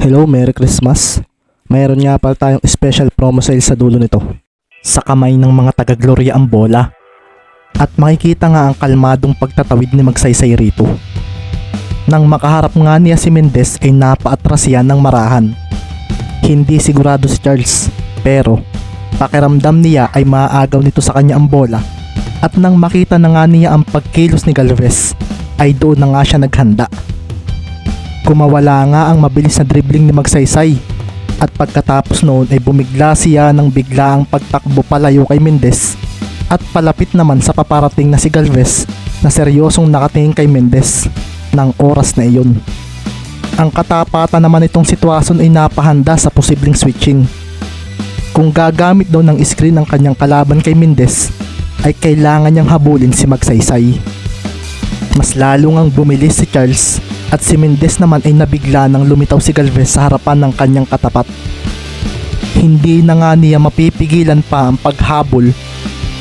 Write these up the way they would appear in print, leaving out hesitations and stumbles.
Hello, Merry Christmas. Mayroon nga pala tayong special promo sale sa dulo nito. Sa kamay ng mga taga-Gloria ang bola. At makikita nga ang kalmadong pagtatawid ni Magsaysay rito. Nang makaharap nga niya si Mendez ay napaatras yan ng marahan. Hindi sigurado si Charles, pero pakiramdam niya ay maaagaw nito sa kanya ang bola. At nang makita na nga niya ang pagkilos ni Galvez, ay doon na nga siya naghanda. Kumawala nga ang mabilis na dribbling ni Magsaysay at pagkatapos noon ay bumigla siya ng biglaang pagtakbo palayo kay Mendez at palapit naman sa paparating na si Galvez na seryosong nakatingin kay Mendez ng oras na iyon. Ang katapatan naman itong sitwasyon ay napahanda sa posibleng switching. Kung gagamit daw ng screen ang kanyang kalaban kay Mendez ay kailangan niyang habulin si Magsaysay. Mas lalo ngang bumilis si Charles at si Mendez naman ay nabigla nang lumitaw si Galvez sa harapan ng kanyang katapat. Hindi na nga niya mapipigilan pa ang paghabol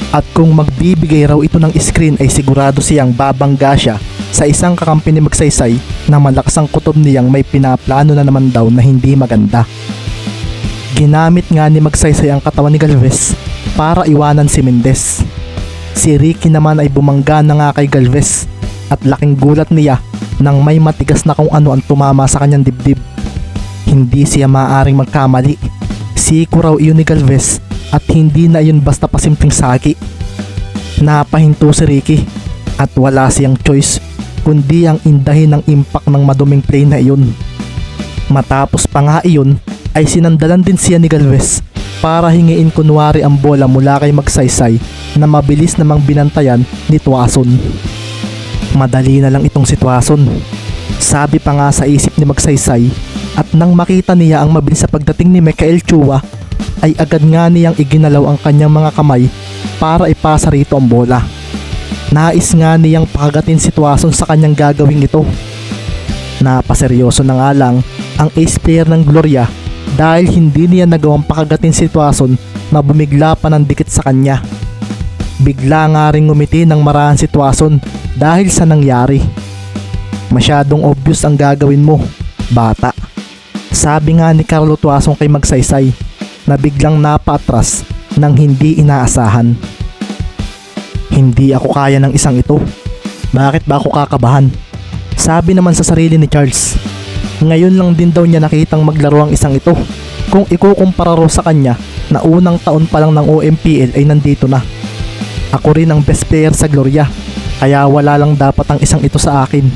at kung magbibigay raw ito ng screen ay sigurado siyang babangga siya sa isang kakampi ni Magsaysay na malakas ang kutob niyang may pinaplano na naman daw na hindi maganda. Ginamit nga ni Magsaysay ang katawan ni Galvez para iwanan si Mendez. Si Ricky naman ay bumangga na nga kay Galvez at laking gulat niya nang may matigas na kung ano ang tumama sa kanyang dibdib. Hindi siya maaaring magkamali. Siko raw iyon ni Galvez at hindi na iyon basta pasimpleng sagi. Napahinto si Ricky at wala siyang choice kundi ang indahin ng impact ng maduming play na iyon. Matapos pa nga iyon ay sinandalan din siya ni Galvez para hingiin kunwari ang bola mula kay Magsaysay na mabilis namang binantayan ni Tuason. Madali na lang itong sitwasyon. Sabi pa nga sa isip ni Magsaysay at nang makita niya ang mabilis sa pagdating ni Mikael Chua ay agad nga niyang iginalaw ang kanyang mga kamay para ipasa rito ang bola. Nais nga niyang pakagatin sitwasyon sa kanyang gagawing ito. Napaseryoso na nga lang ang ace player ng Gloria dahil hindi niya nagawang pakagatin sitwasyon na bumigla pa ng dikit sa kanya. Bigla nga ring ngumiti ng marahan sitwasyon dahil sa nangyari. Masyadong obvious ang gagawin mo, bata. Sabi nga ni Carlo Tuason kay Magsaysay na biglang napaatras nang hindi inaasahan. Hindi ako kaya ng isang ito. Bakit ba ako kakabahan? Sabi naman sa sarili ni Charles. Ngayon lang din daw niya nakitang maglaro ang isang ito. Kung ikukumpara raw sa kanya na unang taon pa lang ng OMPL ay nandito na. Ako rin ang best player sa Gloria, kaya wala lang dapat ang isang ito sa akin.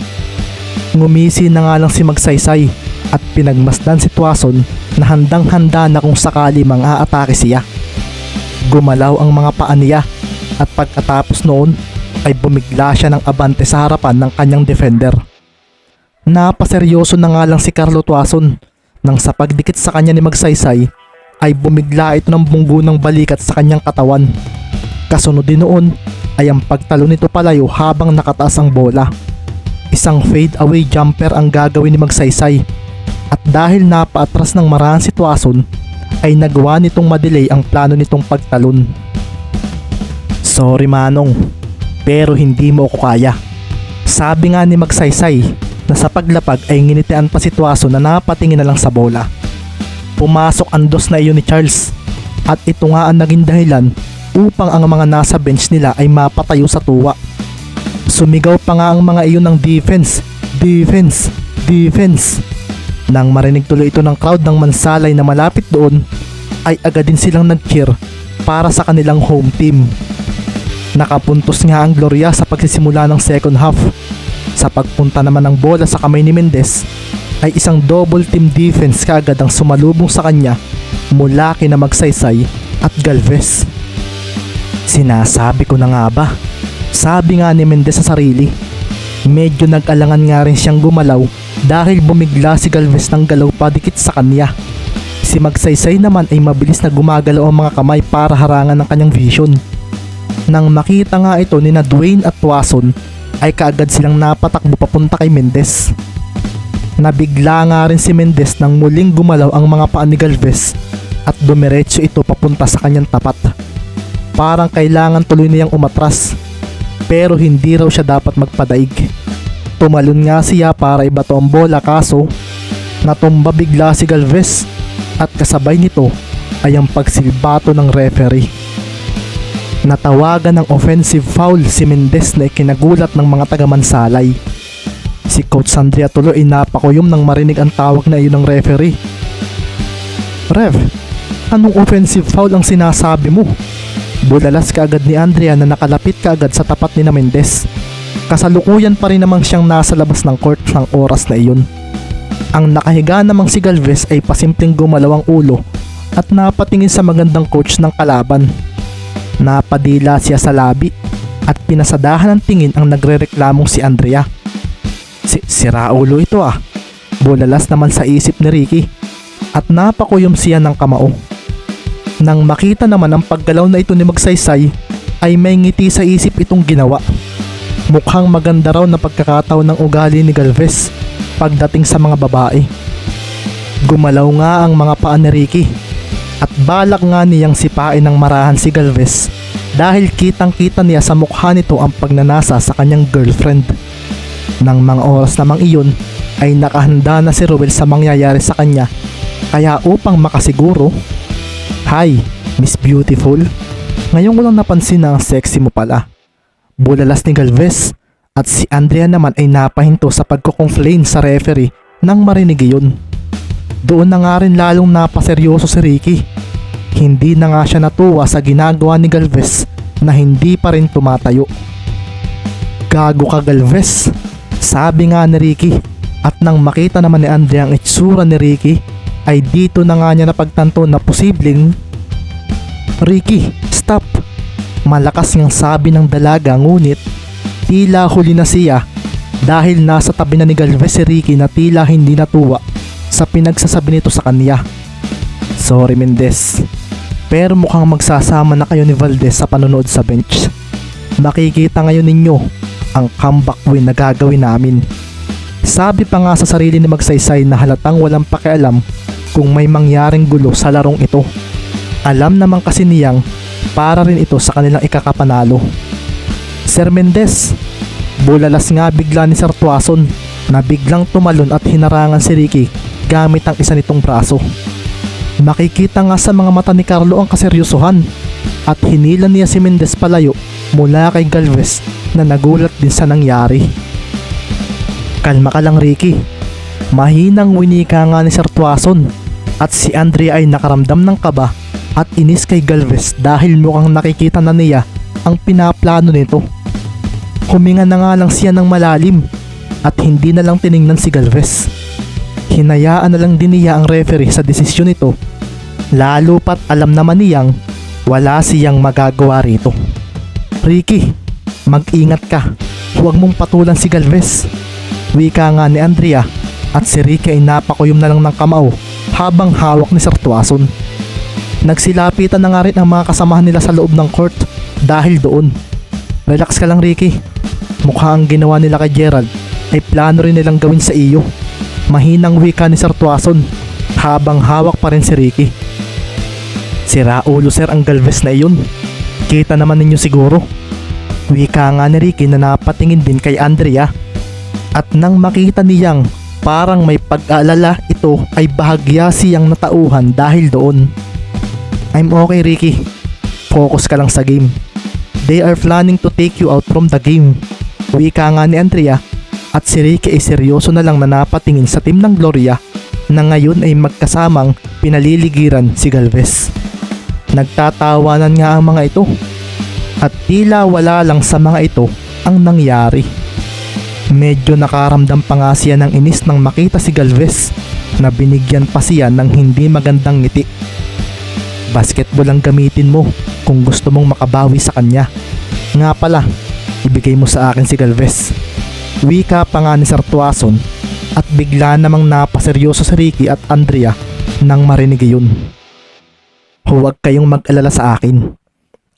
Ngumisi na nga lang si Magsaysay at pinagmasdan si Tuason na handang-handa na kung sakali mang aatake siya. Gumalaw ang mga paa niya at pagkatapos noon ay bumigla siya ng abante sa harapan ng kanyang defender. Napaseryoso na nga lang si Carlo Tuason nang sa pagdikit sa kanya ni Magsaysay ay bumigla ito ng bunggo ng balikat sa kanyang katawan. Kasunod din noon ay ang pagtalo nito palayo habang nakataas ang bola. Isang fade away jumper ang gagawin ni Magsaysay at dahil napaatras ng marahan si Tuason ay nagawa nitong madelay ang plano nitong pagtalon. Sorry Manong, pero hindi mo ako kaya. Sabi nga ni Magsaysay na sa paglapag ay nginitian pa si Tuason na napatingin na lang sa bola. Pumasok ang dos na iyon ni Charles at ito nga ang naging dahilan upang ang mga nasa bench nila ay mapatayo sa tuwa. Sumigaw pa nga ang mga iyon ng defense, defense, defense. Nang marinig tuloy ito ng crowd ng Mansalay na malapit doon, ay agad din silang nag-cheer para sa kanilang home team. Nakapuntos nga ang Gloria sa pagsisimula ng second half. Sa pagpunta naman ng bola sa kamay ni Mendez, ay isang double team defense kaagad ang sumalubong sa kanya mula kina Magsaysay at Galvez. Sinasabi ko na nga ba? Sabi nga ni Mendez sa sarili. Medyo nag-alangan nga rin siyang gumalaw dahil bumigla si Galvez ng galaw pa dikit sa kanya. Si Magsaysay naman ay mabilis na gumagalaw ang mga kamay para harangan ng kanyang vision. Nang makita nga ito ni na Dwayne at Tuason ay kaagad silang napatakbo papunta kay Mendez. Nabigla nga rin si Mendez nang muling gumalaw ang mga paa ni Galvez at dumiretso ito papunta sa kanyang tapat. Parang kailangan tuloy niyang umatras pero hindi raw siya dapat magpadaig. Tumalon nga siya para ibato ang bola kaso Natumba bigla si Galvez at kasabay nito ay ang pagsilbato ng referee. Natawagan ng offensive foul si Mendez na ikinagulat ng mga taga-Mansalay. Si Coach Andrea tuloy ay napakuyom nang marinig ang tawag na iyon ng referee. "Ref, anong offensive foul ang sinasabi mo?" Bulalas kaagad ni Andrea na nakalapit kaagad sa tapat ni Mendez. Kasalukuyan pa rin namang siyang nasa labas ng court ng oras na iyon. Ang nakahiga namang si Galvez ay pasimpleng gumalaw ang ulo at napatingin sa magandang coach ng kalaban. Napadila siya sa labi at pinasadahan ng tingin ang nagrereklamong si Andrea. Sira ulo ito ah. Bulalas naman sa isip ni Ricky at napakuyom siya ng kamao. Nang makita naman ang paggalaw na ito ni Magsaysay ay may ngiti sa isip itong ginawa. Mukhang maganda raw na pagkakataon ng ugali ni Galvez pagdating sa mga babae. Gumalaw nga ang mga paa ni Ricky at balak nga niyang sipain ng marahan si Galvez dahil kitang-kita niya sa mukha nito ang pagnanasa sa kanyang girlfriend. Nang mga oras namang iyon ay nakahanda na si Ruel sa mangyayari sa kanya, kaya upang makasiguro, "Hi, Miss Beautiful. Ngayon ko lang napansin na ang sexy mo pala." Bulalas ni Galvez at si Andrea naman ay napahinto sa pagko-complain sa referee nang marinig iyon. Doon na nga rin lalong napaseryoso si Ricky. Hindi na nga siya natuwa sa ginagawa ni Galvez na hindi pa rin tumatayo. "Gago ka, Galvez," sabi nga ni Ricky, at nang makita naman ni Andrea ang itsura ni Ricky ay dito na nga niya napagtanto na posibleng, "Ricky, stop!" Malakas ngang sabi ng dalaga, ngunit tila huli na siya dahil nasa tabi na ni Galvez si Ricky na tila hindi natuwa sa pinagsasabi nito sa kanya. "Sorry Mendez, pero mukhang magsasama na kayo ni Valdez sa panonood sa bench. Makikita ngayon ninyo ang comeback win na gagawin namin." Sabi pa nga sa sarili ni Magsaysay na halatang walang pakialam kung may mangyaring gulo sa larong ito. Alam naman kasi niyang para rin ito sa kanilang ikakapanalo. "Sir Mendez," bulalas nga bigla ni Sir Tuason na biglang tumalon at hinarangan si Ricky gamit ang isa nitong braso. Makikita nga sa mga mata ni Carlo ang kaseryosohan at hinila niya si Mendez palayo mula kay Galvez na nagulat din sa nangyari. "Kalma ka lang Ricky." Mahinang winika nga ni Sir Tuason at si Andrea ay nakaramdam ng kaba at inis kay Galvez dahil mukhang nakikita na niya ang pinaplano nito. Huminga na nga lang siya ng malalim at hindi na lang tiningnan si Galvez. Hinayaan na lang din niya ang referee sa desisyon nito, lalo pat alam naman niyang wala siyang magagawa rito. "Ricky, mag-ingat ka, huwag mong patulan si Galvez," wika nga ni Andrea at si Ricky ay napakuyom na lang ng kamao habang hawak ni Sir Tuason. Nagsilapitan na nga rin ang mga kasamahan nila sa loob ng court dahil doon. "Relax ka lang Ricky, mukha ang ginawa nila kay Gerald ay plano rin nilang gawin sa iyo," mahinang wika ni Sir Tuason habang hawak pa rin si Ricky. "Sira ulo sir ang Galvez na iyon, kita naman ninyo siguro," wika nga ni Ricky na napatingin din kay Andrea. At nang makita niyang parang may pag-aalala ito ay bahagya siyang natauhan dahil doon. "I'm okay Ricky, focus ka lang sa game. They are planning to take you out from the game," wika nga ni Andrea at si Ricky ay seryoso na lang na napatingin sa team ng Gloria na ngayon ay magkasamang pinaliligiran si Galvez. Nagtatawanan nga ang mga ito at tila wala lang sa mga ito ang nangyari. Medyo nakaramdam pa nga siya ng inis nang makita si Galvez na binigyan pa siya ng hindi magandang ngiti. "Basketball ang gamitin mo kung gusto mong makabawi sa kanya. Nga pala, ibigay mo sa akin si Galvez," wika pa nga ni Sir Tuason at bigla namang napaseryoso si Ricky at Andrea nang marinig iyon. "Huwag kayong mag-alala sa akin.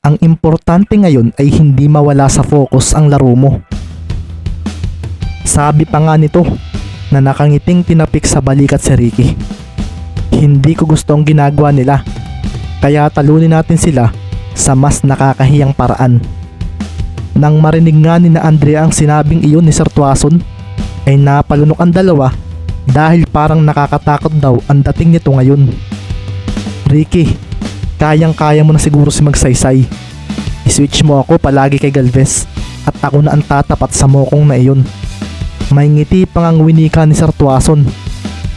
Ang importante ngayon ay hindi mawala sa focus ang laro mo," sabi pa nga nito na nakangiting tinapik sa balikat si Ricky. "Hindi ko gusto ang ginagawa nila, kaya talunin natin sila sa mas nakakahiyang paraan." Nang marinig nga ni na Andrea ang sinabing iyon ni Sir Tuason ay napalunok ang dalawa dahil parang nakakatakot daw ang dating nito ngayon. Ricky, kayang-kaya mo na siguro si Magsaysay. I-switch mo ako palagi kay Galvez at ako na ang tatapat sa mokong na iyon. May ngiti pang ang winika ni Sir Tuason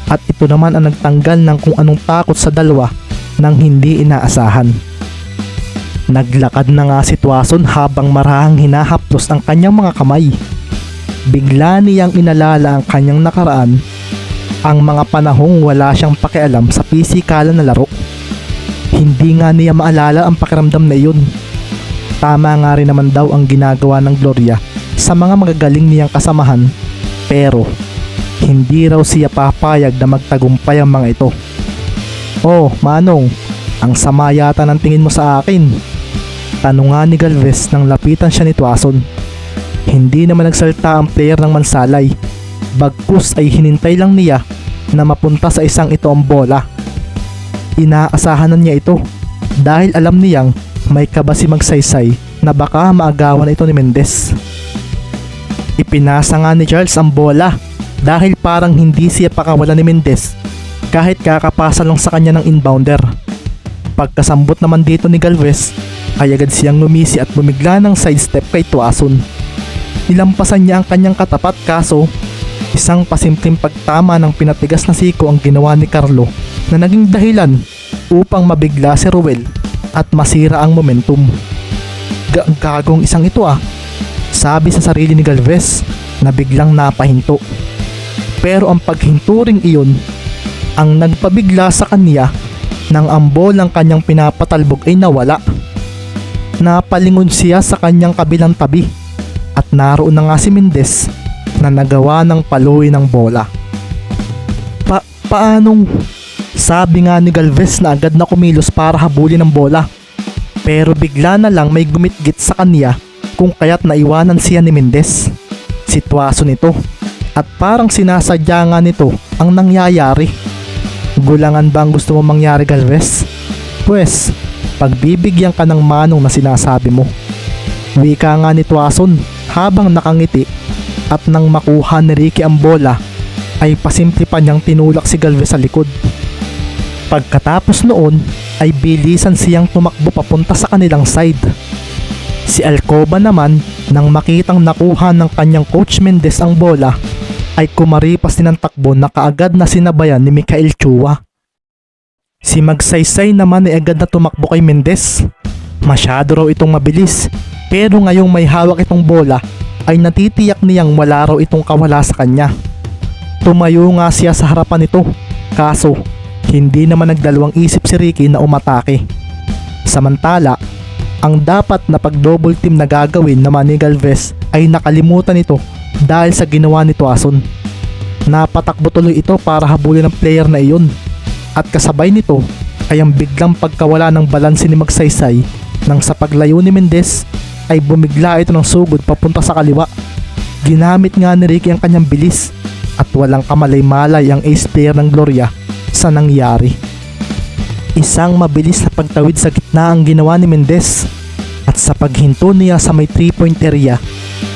at ito naman ang nagtanggal ng kung anong takot sa dalawa nang hindi inaasahan. Naglakad na nga si Tuason habang marahang hinahaplos ang kanyang mga kamay. Bigla niyang inalala ang kanyang nakaraan, ang mga panahong wala siyang pakialam sa pisikalan na laro. Hindi nga niya maalala ang pakiramdam na iyon. Tama nga rin naman daw ang ginagawa ng Gloria sa mga magagaling niyang kasamahan, pero hindi raw siya papayag na magtagumpay ang mga ito. Oh, Manong, ang sama yata ng tingin mo sa akin. Tanong nga ni Galvez nang lapitan siya ni Tuason. Hindi naman nagsalta ang player ng Mansalay. Bagkus ay hinintay lang niya na mapunta sa isang ito ang bola. Inaasahan na niya ito dahil alam niyang may kaba si Magsaysay na baka maagawan ito ni Mendez. Ipinasa nga ni Charles ang bola dahil parang hindi siya pakawala ni Mendez kahit kakapasa lang sa kanya ng inbounder. Pagkasambot naman dito ni Galvez ay agad siyang ngumisi at bumigla ng sidestep kay Tuason. Nilampasan niya ang kanyang katapat, kaso isang pasimpleng pagtama ng pinatigas na siko ang ginawa ni Carlo na naging dahilan upang mabigla si Ruel at masira ang momentum. Gagong isang ito sabi sa sarili ni Galvez na biglang napahinto. Pero ang paghinturing iyon ang nagpabigla sa kanya nang ang bolang kanyang pinapatalbog ay nawala. Napalingon siya sa kanyang kabilang tabi at naroon na nga si Mendez na nagawa ng paluwi ng bola. Paanong? Sabi nga ni Galvez na agad na kumilos para habulin ang bola. Pero bigla na lang may gumitgit sa kanya kung kaya't naiwanan siya ni Mendez. Sitwasyon ito at parang sinasadya nga nito ang nangyayari. Gulangan ba ang gusto mo mangyari, Galvez? Pwes, pagbibigyan ka ng manong na sinasabi mo. Wika nga ni Tuason habang nakangiti at nang makuha ni Ricky ang bola ay pasimple pa niyang tinulak si Galvez sa likod. Pagkatapos noon ay bilisan siyang tumakbo papunta sa kanilang side. Si Alcoba naman nang makitang nakuha ng kanyang coach Mendez ang bola ay kumaripas din ang takbo na kaagad na sinabayan ni Mikael Chua. Si Magsaysay naman ay agad na tumakbo kay Mendez. Masyado raw itong mabilis, pero ngayong may hawak itong bola ay natitiyak niyang wala raw itong kawala sa kanya. Tumayo nga siya sa harapan nito, kaso hindi naman nagdalawang isip si Ricky na umatake. Samantala, ang dapat na pag-double team na gagawin naman ni Galvez ay nakalimutan ito dahil sa ginawa ni Tuason. Napatakbo tuloy ito para habulin ang player na iyon, at kasabay nito ay ang biglang pagkawala ng balanse ni Magsaysay nang sa paglayo ni Mendez ay bumigla ito ng sugod papunta sa kaliwa. Ginamit nga ni Ricky ang kanyang bilis at walang kamalay-malay ang ace player ng Gloria sa nangyari. Isang mabilis na pagtawid sa gitna ang ginawa ni Mendez, at sa paghinto niya sa may 3-point area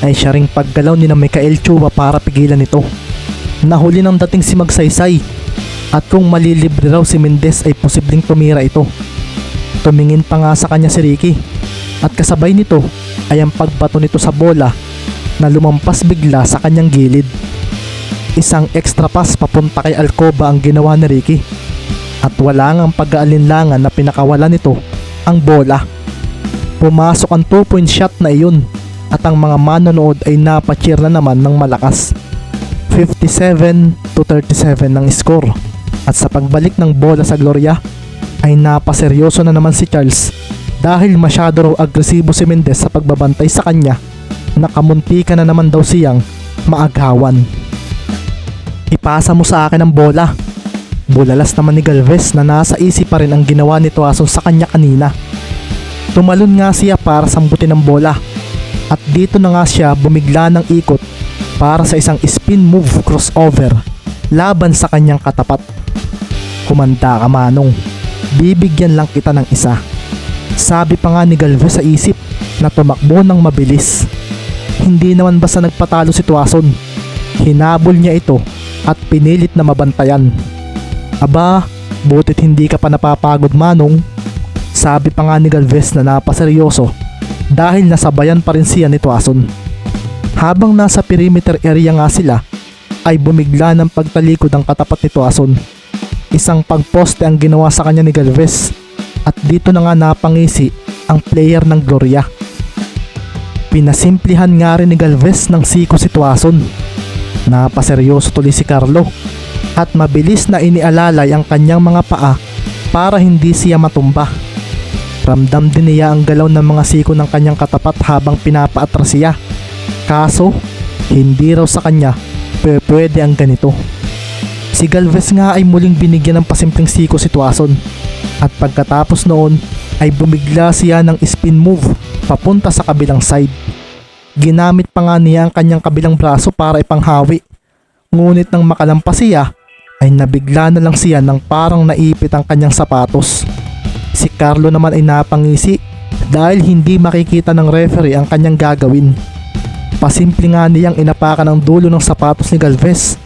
ay siya ring paggalaw ni na Mikael Chua para pigilan ito. Nahuli ng dating si Magsaysay, at kung malilibre raw si Mendez ay posibleng tumira ito. Tumingin pa nga sa kanya si Ricky, at kasabay nito ay ang pagbato nito sa bola na lumampas bigla sa kanyang gilid. Isang extra pass papunta kay Alcoba ang ginawa ni Ricky, at wala ngang pag-aalinlangan na pinakawalan nito ang bola. Pumasok ang 2-point shot na iyon, at ang mga manonood ay napacheer na naman ng malakas. 57-37 ng score, at sa pagbalik ng bola sa Gloria ay napaseryoso na naman si Charles dahil masyado raw agresibo si Mendez sa pagbabantay sa kanya. Nakamuntika na naman daw siyang maagawan. Ipasa mo sa akin ang bola. Bulalas naman ni Galvez na nasa isip pa rin ang ginawa ni Tuason sa kanya kanina. Tumalon nga siya para sambutin ang bola, at dito na nga siya bumigla ng ikot para sa isang spin move crossover laban sa kanyang katapat. Kumanda ka, Manong, bibigyan lang kita ng isa. Sabi pa nga ni Galvez sa isip na tumakbo ng mabilis. Hindi naman basta nagpatalo si Tuason. Hinabol niya ito at pinilit na mabantayan. Aba, butit hindi ka pa napapagod Manong. Sabi pa nga ni Galvez na napaseryoso dahil nasabayan pa rin siya ni Tuason. Habang nasa perimeter area nga sila ay bumigla ng pagtalikod ang katapat ni Tuason. Isang pagposte ang ginawa sa kanya ni Galvez at dito na nga napangisi ang player ng Gloria. Pinasimplihan nga rin ni Galvez ng siko si Tuason. Napaseryoso tuloy si Carlo at mabilis na inialalay ang kanyang mga paa para hindi siya matumba. Ramdam din niya ang galaw ng mga siko ng kanyang katapat habang pinapaatras siya. Kaso, hindi raw sa kanya pwede ang ganito. Si Galvez nga ay muling binigyan ng pasimpleng siko si Tuason at pagkatapos noon ay bumigla siya ng spin move papunta sa kabilang side. Ginamit pa nga niya ang kanyang kabilang braso para ipanghawi. Ngunit nang makalampas siya ay nabigla na lang siya nang parang naipit ang kanyang sapatos. Si Carlo naman ay napangisi dahil hindi makikita ng referee ang kanyang gagawin. Pasimple nga niyang inapakan ang dulo ng sapatos ni Galvez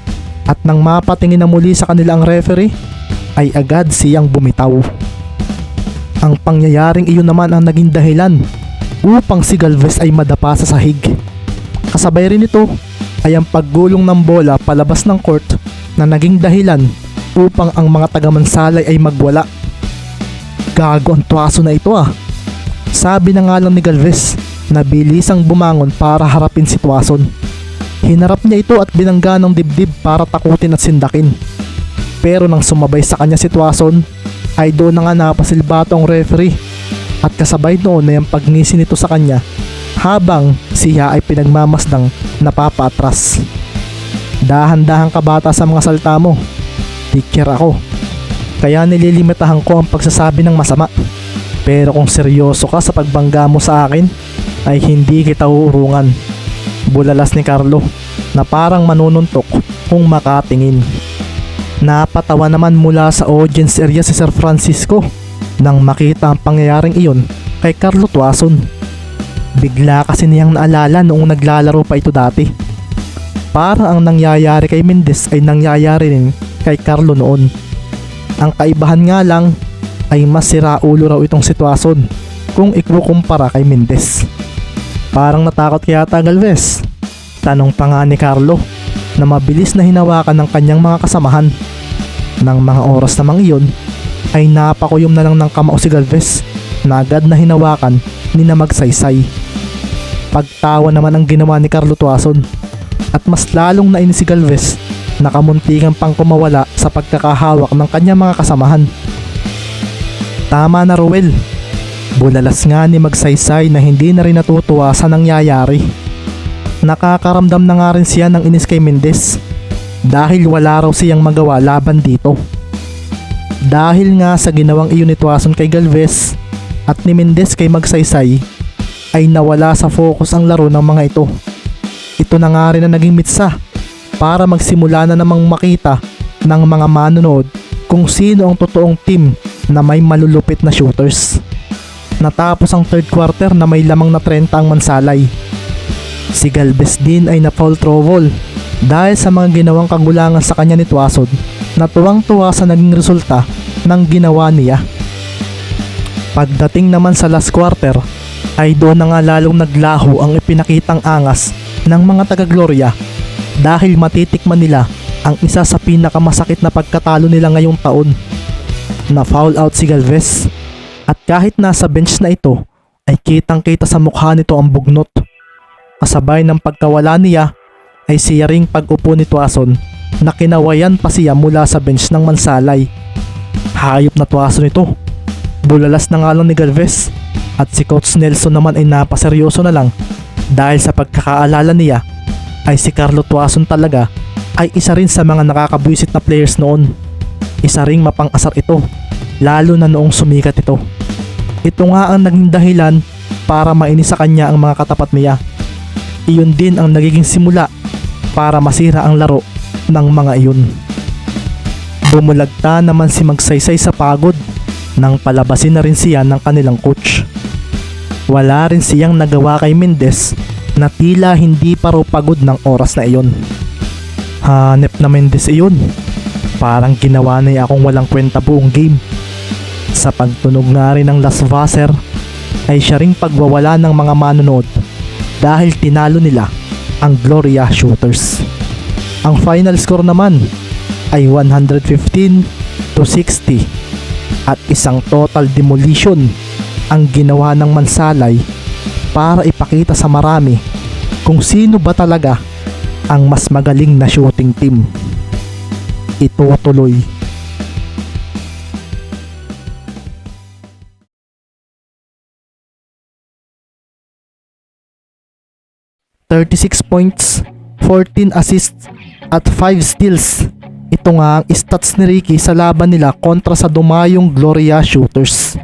at nang mapatingin na muli sa kanila ang referee ay agad siyang bumitaw. Ang pangyayaring iyon naman ang naging dahilan upang si Galvez ay madapa sa sahig. Kasabay rin ito ay ang paggulong ng bola palabas ng court na naging dahilan upang ang mga taga-Mansalay ay magwala. Gago ang Tuason na ito ah. Sabi na nga lang ni Galvez na bilisang bumangon para harapin si Tuason. Hinarap niya ito at binangga ng dibdib para takutin at sindakin. Pero nang sumabay sa kanya si Tuason ay doon na nga napasilbato ang referee at kasabay noon ay ang pagngisi nito sa kanya habang siya ay pinagmamasdang napapaatras. Dahan-dahan ka bata sa mga salta mo. Teacher ako. Kaya nililimitahan ko ang pagsasabi ng masama. Pero kung seryoso ka sa pagbangga mo sa akin ay hindi kita uurungan. Bulalas ni Carlo na parang manununtok kung makatingin. Napatawa naman mula sa audience area si Sir Francisco nang makita ang pangyayaring iyon kay Carlo Tuason. Bigla kasi niyang naalala noong naglalaro pa ito dati. Parang ang nangyayari kay Mendez ay nangyayari rin kay Carlo noon. Ang kaibahan nga lang ay mas siraulo raw itong si Tuason kung ikukumpara kay Mendez. Parang natakot kaya ata Galvez? Tanong pa nga ni Carlo na mabilis na hinawakan ng kanyang mga kasamahan. Nang mga oras namang iyon ay napakuyom na lang ng kamao si Galvez na agad na hinawakan ni na Magsaysay. Pagtawa naman ang ginawa ni Carlo Tuason at mas lalong nainis si Galvez na kamuntikan pang kumawala sa pagkakahawak ng kanyang mga kasamahan. Tama na Ruel. Bulalas nga ni Magsaysay na hindi na rin natutuwa sa nangyayari. Nakakaramdam na nga rin siya ng inis kay Mendez dahil wala raw siyang magawa laban dito. Dahil nga sa ginawang iyon ni Tuason kay Galvez at ni Mendez kay Magsaysay ay nawala sa focus ang laro ng mga ito. Ito na nga rin na naging mitsa para magsimula na namang makita ng mga manonood kung sino ang totoong team na may malulupit na shooters. Natapos ang third quarter na may lamang na 30 ang Mansalay. Si Galvez din ay na-foul trouble dahil sa mga ginawang kagulangan sa kanya ni Tuason na tuwang-tuwa sa naging resulta ng ginawa niya. Pagdating naman sa last quarter ay doon na nga lalong naglaho ang ipinakitang angas ng mga taga-Gloria dahil matitikman nila ang isa sa pinakamasakit na pagkatalo nila ngayong taon. Na-foul out si Galvez at kahit nasa bench na ito ay kitang-kita sa mukha nito ang bugnot. Kasabay ng pagkawala niya ay siya ring pag-upo ni Tuason na kinawayan pa siya mula sa bench ng Mansalay. Hayop na Tuason ito. Bulalas na nga lang ni Galvez at si Coach Nelson naman ay napaseryoso na lang dahil sa pagkakaalala niya ay si Carlo Tuason talaga ay isa rin sa mga nakakabwisit na players noon. Isa ring mapang-asar ito lalo na noong sumikat ito. Ito nga ang naging dahilan para mainis sa kanya ang mga katapat niya. Iyon din ang nagiging simula para masira ang laro ng mga iyon. Bumulagta naman si Magsaysay sa pagod nang palabasin na rin siya ng kanilang coach. Wala rin siyang nagawa kay Mendez na tila hindi pa raw pagod ng oras na iyon. Hanep na Mendes iyon. Parang ginawa na akong walang kwenta buong game. Sa pagtunog nga rin ng Las Vaser ay siya ring pagwawala ng mga manonood dahil tinalo nila ang Gloria Shooters. Ang final score naman ay 115-60 at isang total demolition ang ginawa ng Mansalay para ipakita sa marami kung sino ba talaga ang mas magaling na shooting team. Ito tuloy. ...36 points, 14 assists, at 5 steals. Ito nga ang stats ni Ricky sa laban nila kontra sa dumayong Gloria Shooters.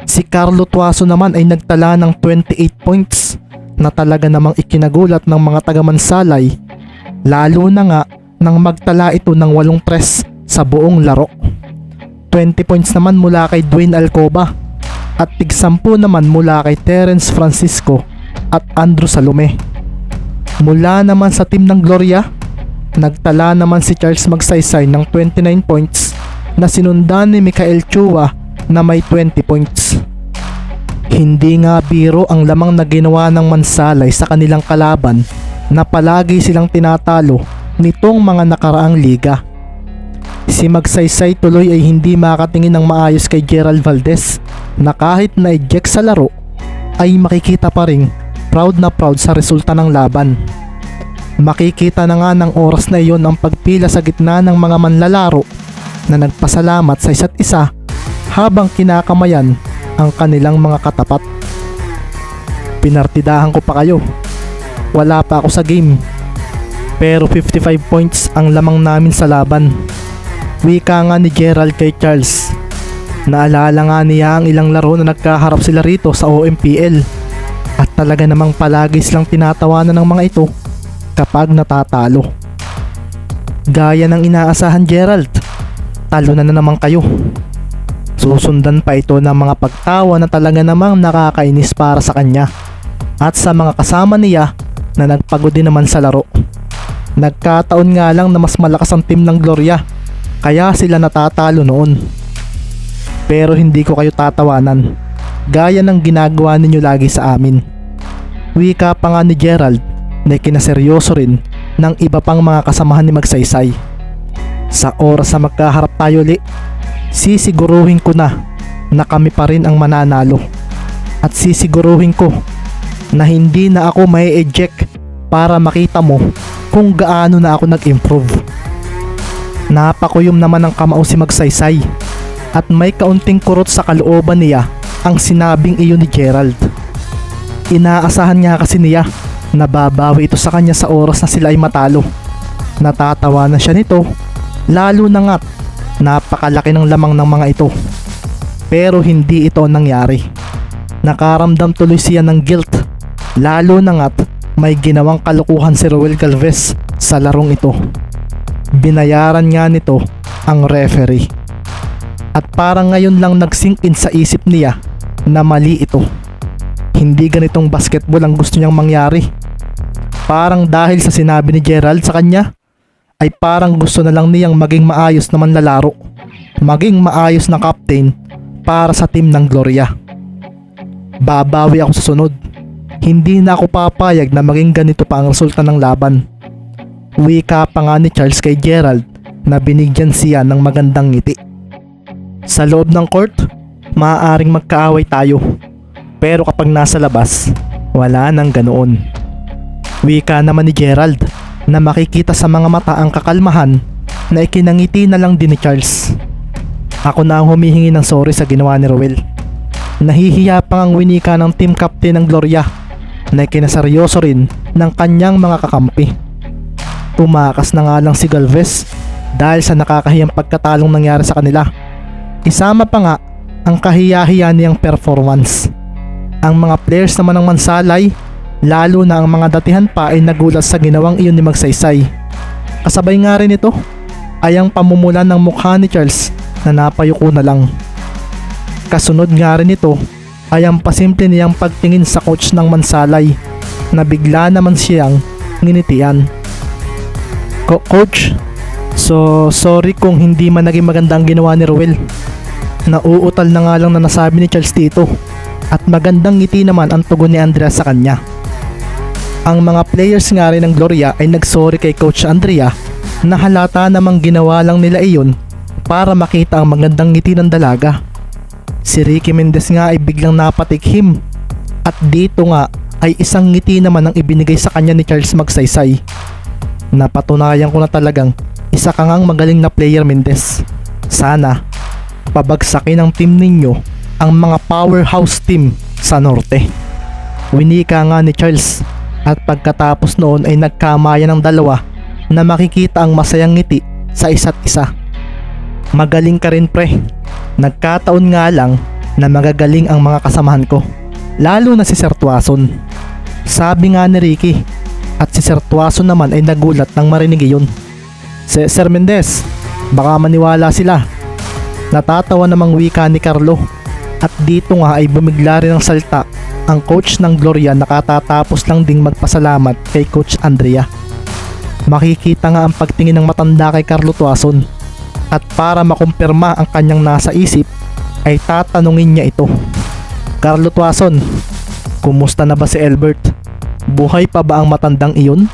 Si Carlo Tuaso naman ay nagtala ng 28 points na talaga namang ikinagulat ng mga taga-Mansalay, lalo na nga nang magtala ito ng 8 tres sa buong laro. 20 points naman mula kay Dwayne Alcoba at tig-10 naman mula kay Terence Francisco at Andrew Salome. Mula naman sa team ng Gloria, nagtala naman si Charles Magsaysay ng 29 points na sinundan ni Michael Chua na may 20 points. Hindi nga biro ang lamang na ginawa ng Mansalay sa kanilang kalaban na palagi silang tinatalo nitong mga nakaraang liga. Si Magsaysay tuloy ay hindi makatingin ng maayos kay Gerald Valdez na kahit na-eject sa laro ay makikita pa rin proud na proud sa resulta ng laban. Makikita na nga ng oras na iyon ang pagpila sa gitna ng mga manlalaro na nagpasalamat sa isa't isa habang kinakamayan ang kanilang mga katapat. Pinartidahan ko pa kayo. Wala pa ako sa game. Pero 55 points ang lamang namin sa laban. Wika nga ni Gerald kay Charles. Naalala nga niya ang ilang laro na nagkaharap sila rito sa OMPL. At talaga namang palagi silang tinatawanan ng mga ito kapag natatalo. Gaya ng inaasahan, Gerald, talo na naman kayo. Susundan pa ito ng mga pagtawa na talaga namang nakakainis para sa kanya at sa mga kasama niya na nagpagod din naman sa laro. Nagkataon nga lang na mas malakas ang team ng Gloria kaya sila natatalo noon. Pero hindi ko kayo tatawanan gaya ng ginagawa ninyo lagi sa amin. Wika pa nga ni Gerald na kinaseryoso rin ng iba pang mga kasamahan ni Magsaysay. Sa oras na magkaharap tayo ulit, sisiguruhin ko na kami pa rin ang mananalo. At sisiguruhin ko na hindi na ako may eject para makita mo kung gaano na ako nag-improve. Napakuyom naman ang kamao si Magsaysay at may kaunting kurot sa kalooban niya ang sinabing iyon ni Gerald. Inaasahan nga kasi niya na babawi ito sa kanya sa oras na sila ay matalo. Natatawa na siya nito, lalo na nga't napakalaki ng lamang ng mga ito. Pero hindi ito nangyari. Nakaramdam tuloy siya ng guilt, lalo na nga't may ginawang kalukuhan si Roel Galvez sa larong ito. Binayaran nga nito ang referee. At parang ngayon lang nag-sink in sa isip niya na mali ito. Hindi ganitong basketball ang gusto niyang mangyari. Parang dahil sa sinabi ni Gerald sa kanya, ay parang gusto na lang niyang maging maayos na manlalaro, maging maayos na captain para sa team ng Gloria. Babawi ako sa sunod. Hindi na ako papayag na maging ganito pa ang resulta ng laban. Wika pa nga ni Charles kay Gerald na binigyan siya ng magandang ngiti. Sa loob ng court, maaaring magkaaway tayo. Pero kapag nasa labas, wala nang ganoon. Wika naman ni Gerald na makikita sa mga mata ang kakalmahan na ikinangiti na lang din ni Charles. Ako na ang humihingi ng sorry sa ginawa ni Roel. Nahihiya pa ang winika ng team captain ng Gloria na ikinaseryoso rin ng kanyang mga kakampi. Tumakas na nga lang si Galvez dahil sa nakakahiyang pagkatalong nangyari sa kanila. Isama pa nga ang kahiya-hiya niyang performance. Ang mga players naman ng Mansalay, lalo na ang mga datihan pa, ay nagulat sa ginawang iyon ni Magsaysay. Kasabay nga rin ito ay ang pamumulan ng mukha ni Charles na napayuko na lang. Kasunod nga rin ito ay ang pasimple niyang pagtingin sa coach ng Mansalay na bigla naman siyang nginitian. Coach, so sorry kung hindi man naging maganda ang ginawa ni Ruel. Nauutal na nga lang na nasabi ni Charles dito at magandang ngiti naman ang tugon ni Andrea sa kanya. Ang mga players nga rin ng Gloria ay nagsorry kay Coach Andrea na halata namang ginawa lang nila iyon para makita ang magandang ngiti ng dalaga. Si Ricky Mendez nga ay biglang napatikhim at dito nga ay isang ngiti naman ang ibinigay sa kanya ni Charles Magsaysay. Napatunayan ko na talagang isa ka ngang magaling na player, Mendez. Sana pabagsakin ng team ninyo ang mga powerhouse team sa norte. Winika nga ni Charles at pagkatapos noon ay nagkamayan ng dalawa na makikita ang masayang ngiti sa isa't isa. Magaling ka rin, pre. Nagkataon nga lang na magagaling ang mga kasamahan ko, lalo na si Sir Tuason. Sabi nga ni Ricky at si Sir Tuason naman ay nagulat nang marinig iyon. Sir Mendez, baka maniwala sila. Natatawa namang wika ni Carlo at dito nga ay bumigla rin ng salta ang coach ng Gloria na katatapos lang ding magpasalamat kay Coach Andrea. Makikita nga ang pagtingin ng matanda kay Carlo Tuason at para makumpirma ang kanyang nasa isip ay tatanungin niya ito. Carlo Tuason, kumusta na ba si Albert? Buhay pa ba ang matandang iyon?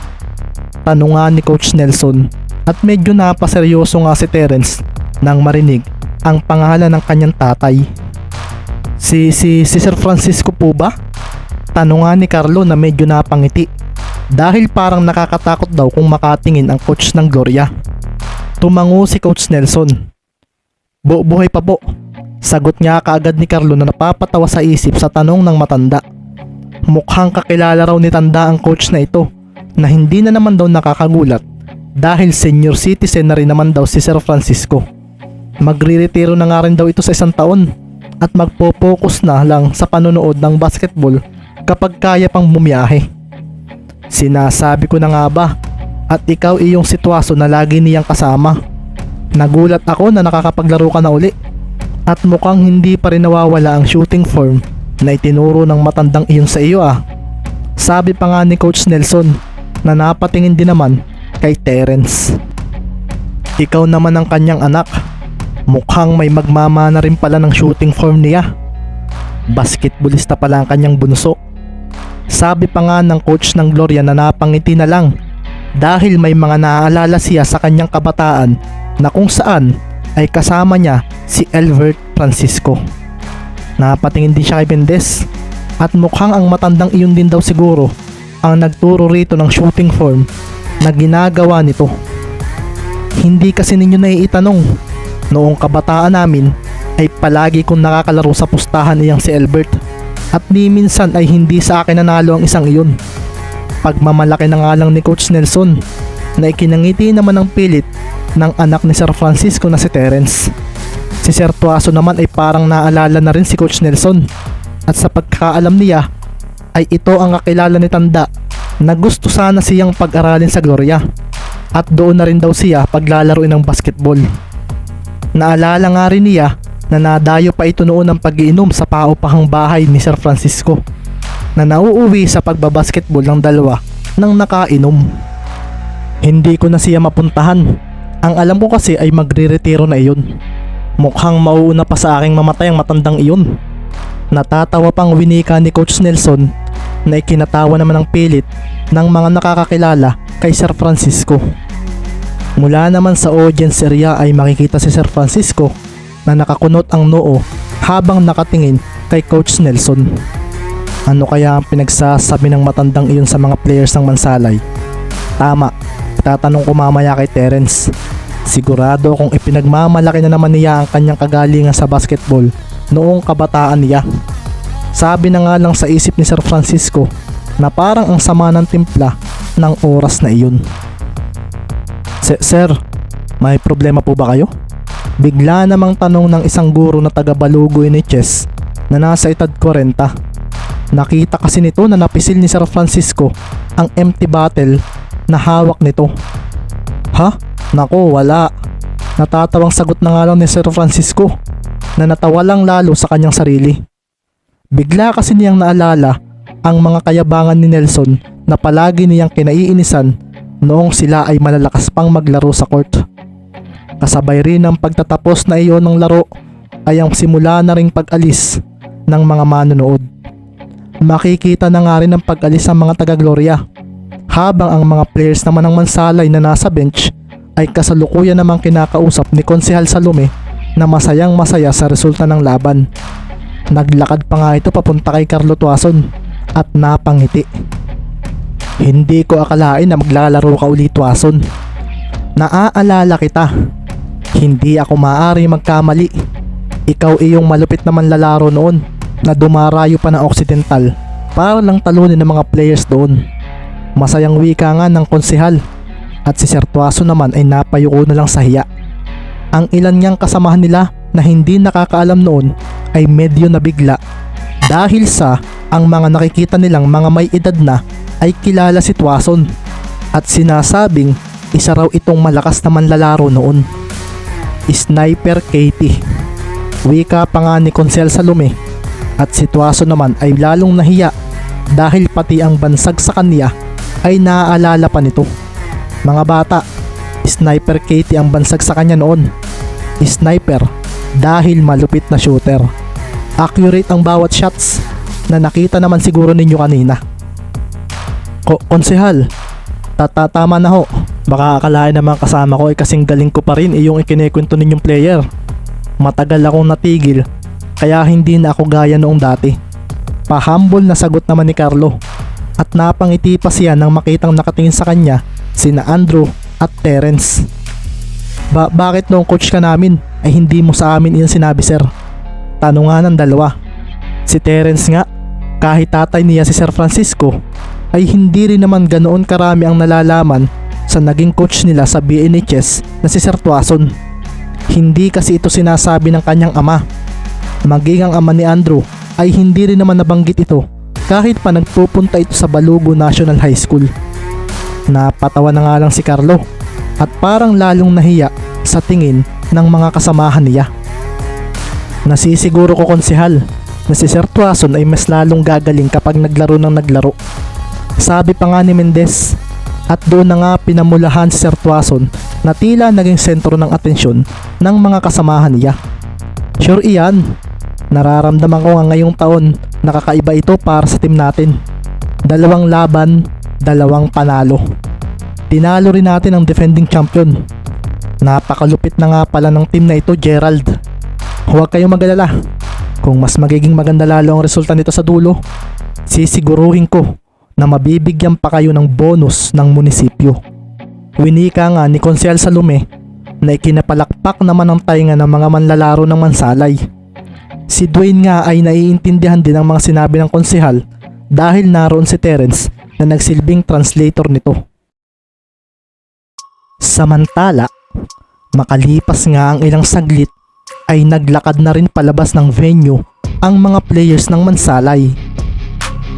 Tanong nga ni Coach Nelson at medyo napaseryoso nga si Terence nang marinig ang pangalan ng kanyang tatay. Si Sir Francisco po ba? Tanong nga ni Carlo na medyo napangiti dahil parang nakakatakot daw kung makatingin ang coach ng Gloria. Tumango si Coach Nelson. Buhay pa po. Sagot niya kaagad ni Carlo na napapatawa sa isip sa tanong ng matanda. Mukhang kakilala raw ni tanda ang coach na ito na hindi na naman daw nakakagulat dahil senior citizen na rin naman daw si Sir Francisco. Magre-retiro na nga rin daw ito sa 1 taon at magpo-focus na lang sa panonood ng basketball kapag kaya pang bumiyahe. Sinasabi ko na nga ba at ikaw iyong sitwasyon na lagi niyang kasama. Nagulat ako na nakakapaglaro ka na uli at mukhang hindi pa rin nawawala ang shooting form na itinuro ng matandang iyon sa iyo ah. Sabi pa nga ni Coach Nelson na napatingin din naman kay Terence. Ikaw naman ang kanyang anak. Mukhang may magmamana rin pala ng shooting form niya. Basketballista pala ang kanyang bunso. Sabi pa nga ng coach ng Gloria na napangiti na lang dahil may mga naaalala siya sa kanyang kabataan na kung saan ay kasama niya si Albert Francisco. Napatingin din siya kay Mendez at mukhang ang matandang iyon din daw siguro ang nagturo rito ng shooting form na ginagawa nito. Hindi kasi ninyo naiitanong. Noong kabataan namin ay palagi kong nakakalaro sa pustahan niyang si Albert at ni minsan ay hindi sa akin nanalo ang isang iyon. Pagmamalaki na nga lang ni Coach Nelson na ikinangiti naman ng pilit ng anak ni Sir Francisco na si Terence. Si Sir Tuaso naman ay parang naalala na rin si Coach Nelson at sa pagkakaalam niya ay ito ang kakilala ni tanda na gusto sana siyang pag-aralin sa Gloria at doon na rin daw siya paglalaroin ng basketball. Naalala nga rin niya na nadayo pa ito noon ng pag-iinom sa paupahang bahay ni Sir Francisco na nauuwi sa pagbabasketball ng dalawa nang nakainom. Hindi ko na siya mapuntahan. Ang alam ko kasi ay magre-retiro na iyon. Mukhang mauuna pa sa aking mamatay ang matandang iyon. Natatawa pang winika ni Coach Nelson na ikinatawa naman ng pilit ng mga nakakakilala kay Sir Francisco. Mula naman sa audience area ay makikita si Sir Francisco na nakakunot ang noo habang nakatingin kay Coach Nelson. Ano kaya ang pinagsasabi ng matandang iyon sa mga players ng Mansalay? Tama, tatanong ko mamaya kay Terence. Sigurado kung ipinagmamalaki na naman niya ang kanyang kagalingan sa basketball noong kabataan niya. Sabi na nga lang sa isip ni Sir Francisco na parang ang sama ng timpla ng oras na iyon. Sir, may problema po ba kayo? Bigla namang tanong ng isang guro na taga-Balugoy ni Chess na nasa edad 40. Nakita kasi nito na napisil ni Sir Francisco ang empty bottle na hawak nito. Ha? Nako, wala. Natatawang sagot na nga lang ni Sir Francisco na natawa lang lalo sa kanyang sarili. Bigla kasi niyang naalala ang mga kayabangan ni Nelson na palagi niyang kinaiinisan noong sila ay malalakas pang maglaro sa court. Kasabay rin ng pagtatapos na iyon ng laro ay ang simula na ring pag-alis ng mga manonood. Makikita na nga rin ang pag-alis ng mga taga-Gloria, habang ang mga players naman ng Mansalay na nasa bench ay kasalukuyan namang kinakausap ni Konsehal Salome na masayang masaya sa resulta ng laban. Naglakad pa nga ito papunta kay Carlo Tuason at napangiti. Hindi ko akalain na maglalaro ka ulit, Tuason. Naaalala kita. Hindi ako maaari magkamali. Ikaw iyong malupit na manlalaro noon na dumarayo pa ng Occidental para lang talunin ng mga players doon. Masayang wika nga ng konsehal at si Sir Tuason naman ay napayuko na lang sa hiya. Ang ilan niyang kasamahan nila na hindi nakakaalam noon ay medyo nabigla dahil sa ang mga nakikita nilang mga may edad na ay kilala si Tuason at sinasabing isa raw itong malakas na manlalaro noon. Sniper Katie. Wika pa nga ni Konsehal Salome at si Tuason naman ay lalong nahiya dahil pati ang bansag sa kanya ay naaalala pa nito. Mga bata, Sniper Katie ang bansag sa kanya noon. Sniper dahil malupit na shooter. Accurate ang bawat shots na nakita naman siguro ninyo kanina. Konsehal, tama na ho. Baka akalain naman kasama ko ay kasing galing ko pa rin yung ikinikwento ninyong player. Matagal akong natigil kaya hindi na ako gaya noong dati. Pahambol na sagot naman ni Carlo at napangiti pa siya nang makitang nakatingin sa kanya sina Andrew at Terence. Bakit noong coach ka namin ay hindi mo sa amin iyon sinabi, sir? Tanungan ng dalawa. Si Terence nga, kahit tatay niya si Sir Francisco ay hindi rin naman ganoon karami ang nalalaman sa naging coach nila sa BNHS na si Sir Tuason. Hindi kasi ito sinasabi ng kanyang ama. Maging ang ama ni Andrew ay hindi rin naman nabanggit ito kahit pa nagpupunta ito sa Balugo National High School. Napatawa na nga lang si Carlo at parang lalong nahiya sa tingin ng mga kasamahan niya. Nasisiguro ko, konsehal, na si Sir Tuason ay mas lalong gagaling kapag naglaro ng naglaro. Sabi pa nga ni Mendez. At doon na nga pinamulahan si Sir Tuason na tila naging sentro ng atensyon ng mga kasamahan niya. Sure iyan, nararamdaman ko nga ngayong taon na kakaiba ito para sa team natin. 2 laban, 2 panalo. Tinalo rin natin ang defending champion. Napakalupit na nga pala ng team na ito, Gerald. Huwag kayong magalala. Kung mas magiging maganda lalo ang resulta nito sa dulo, sisiguruhin ko na mabibigyan pa kayo ng bonus ng munisipyo. Winika nga ni Konsehal Salome na ikinapalakpak naman ang tainga ng mga manlalaro ng Mansalay. Si Dwayne nga ay naiintindihan din ang mga sinabi ng konsehal dahil naroon si Terence na nagsilbing translator nito. Samantala, makalipas nga ang ilang saglit ay naglakad na rin palabas ng venue ang mga players ng Mansalay.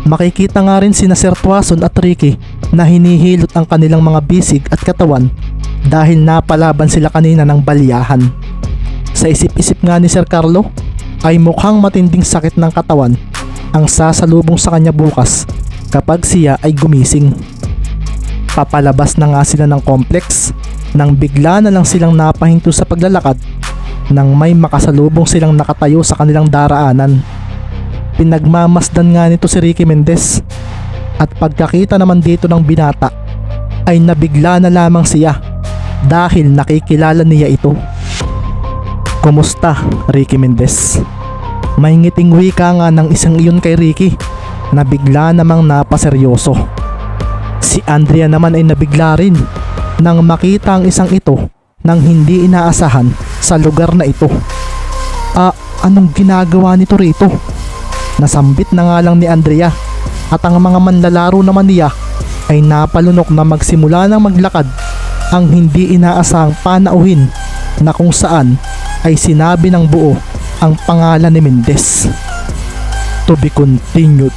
Makikita nga rin sina Sir Tuason at Ricky na hinihilot ang kanilang mga bisig at katawan dahil napalaban sila kanina ng balyahan. Sa isip-isip nga ni Sir Carlo ay mukhang matinding sakit ng katawan ang sasalubong sa kanya bukas kapag siya ay gumising. Papalabas na nga sila ng complex nang bigla na lang silang napahinto sa paglalakad nang may makasalubong silang nakatayo sa kanilang daraanan. Pinagmamasdan nga nito si Ricky Mendez at pagkakita naman dito ng binata ay nabigla na lamang siya dahil nakikilala niya ito. Kumusta, Ricky Mendez? May ngiting wika nga ng isang iyon kay Ricky na bigla namang napaseryoso. Si Andrea naman ay nabigla rin nang makita ang isang ito nang hindi inaasahan sa lugar na ito. Anong ginagawa nito rito? Nasambit na nga lang ni Andrea at ang mga manlalaro naman niya ay napalunok na magsimula ng maglakad ang hindi inaasahang panauhin na kung saan ay sinabi ng buo ang pangalan ni Mendez. To be continued.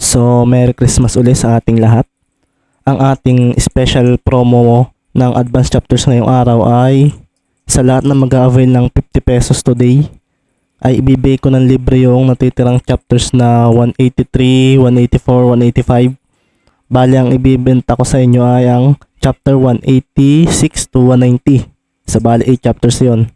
So, Merry Christmas ulit sa ating lahat. Ang ating special promo ng advanced chapters ngayong araw ay sa lahat na mag-a-avail ng 50 pesos today ay ibibigay ko ng libre yung natitirang chapters na 183, 184, 185. Bali ang ibibenta ko sa inyo ay ang chapter 186 to 190. Sa bali 8 chapters yon.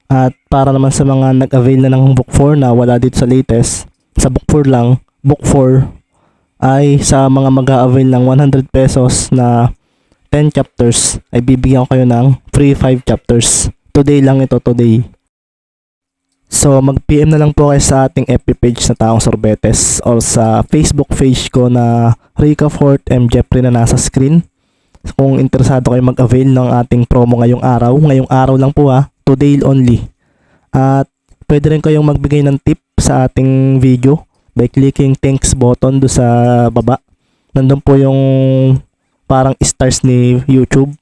At para naman sa mga nag-avail na ng book 4 na wala dito sa latest, sa book 4 lang, book 4 ay sa mga mag-a-avail ng 100 pesos na 10 chapters ay bibigyan ko kayo ng free 5 chapters. Today lang ito, today. So mag-PM na lang po kayo sa ating FB page na Taong Sorbetes or sa Facebook page ko na Rica Fort M. Jeffrey na nasa screen. Kung interesado kayo mag-avail ng ating promo ngayong araw lang po today only. At pwede rin kayong magbigay ng tip sa ating video by clicking thanks button do sa baba. Nandun po yung parang stars ni YouTube.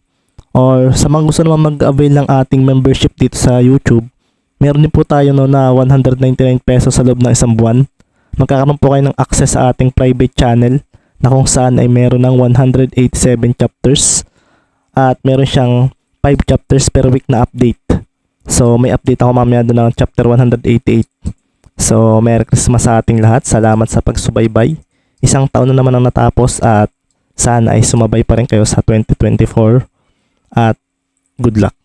Or sa mga gusto naman mag-avail ng ating membership dito sa YouTube, meron din po tayo na 199 pesos sa loob ng isang buwan. Magkakaroon po kayo ng access sa ating private channel na kung saan ay meron ng 187 chapters at meron siyang 5 chapters per week na update. So may update ako mamaya doon ng chapter 188. So Merry Christmas sa ating lahat. Salamat sa pagsubaybay. Isang taon na naman ang natapos at sana ay sumabay pa rin kayo sa 2024 at good luck.